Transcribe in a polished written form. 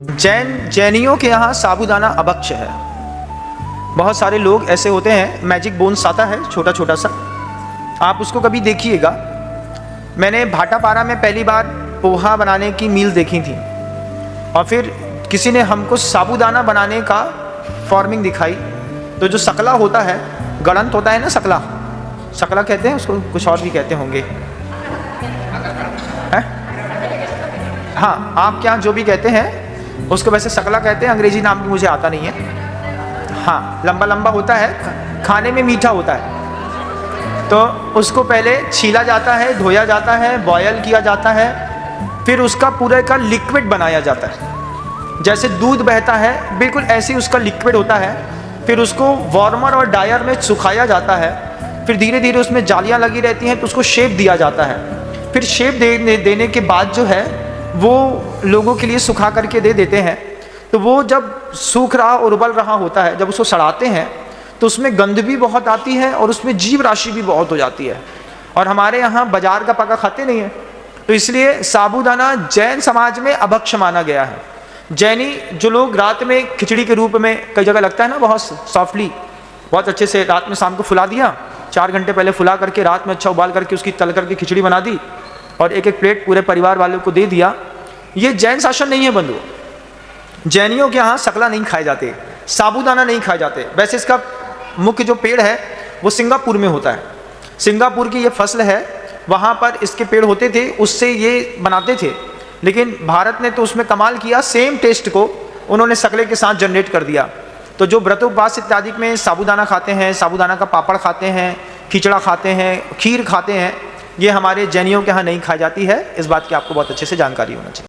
जैनियों के यहाँ साबूदाना अभक्ष्य है। बहुत सारे लोग ऐसे होते हैं, मैजिक बोन्स आता है छोटा छोटा सा, आप उसको कभी देखिएगा। मैंने भाटापारा में पहली बार पोहा बनाने की मील देखी थी और फिर किसी ने हमको साबूदाना बनाने का फॉर्मिंग दिखाई। तो जो सकला होता है, गड़ंत होता है ना, सकला सकला कहते हैं उसको, कुछ और भी कहते होंगे है? हाँ, आप क्या जो भी कहते हैं उसको वैसे सकला कहते हैं, अंग्रेजी नाम भी मुझे आता नहीं है। हाँ, लंबा लंबा होता है, खाने में मीठा होता है। तो उसको पहले छीला जाता है, धोया जाता है, बॉयल किया जाता है, फिर उसका पूरे का लिक्विड बनाया जाता है। जैसे दूध बहता है बिल्कुल ऐसे ही उसका लिक्विड होता है। फिर उसको वार्मर और डायर में सुखाया जाता है। फिर धीरे धीरे उसमें जालियाँ लगी रहती हैं तो उसको शेप दिया जाता है। फिर शेप देने के बाद जो है वो लोगों के लिए सुखा करके दे देते हैं। तो वो जब सूख रहा और उबल रहा होता है, जब उसको सड़ाते हैं तो उसमें गंध भी बहुत आती है और उसमें जीव राशि भी बहुत हो जाती है। और हमारे यहाँ बाजार का पका खाते नहीं है, तो इसलिए साबूदाना जैन समाज में अभक्ष्य माना गया है। जैनी जो लोग रात में खिचड़ी के रूप में, कई जगह लगता है ना, बहुत सॉफ्टली, बहुत अच्छे से रात में शाम को फुला दिया, 4 घंटे पहले फुला करके रात में अच्छा उबाल करके उसकी तल करके खिचड़ी बना दी और एक एक प्लेट पूरे परिवार वालों को दे दिया। ये जैन शासन नहीं है बंधुओं। जैनियों के यहाँ सकला नहीं खाए जाते, साबूदाना नहीं खाए जाते। वैसे इसका मुख्य जो पेड़ है वो सिंगापुर में होता है। सिंगापुर की ये फसल है, वहाँ पर इसके पेड़ होते थे, उससे ये बनाते थे। लेकिन भारत ने तो उसमें कमाल किया, सेम टेस्ट को उन्होंने सकले के साथ जनरेट कर दिया। तो जो व्रत उपवास इत्यादि में साबूदाना खाते हैं, साबूदाना का पापड़ खाते हैं, खिचड़ा खाते हैं, खीर खाते हैं, ये हमारे जैनियों के यहाँ नहीं खाई जाती है। इस बात की आपको बहुत अच्छे से जानकारी होना चाहिए।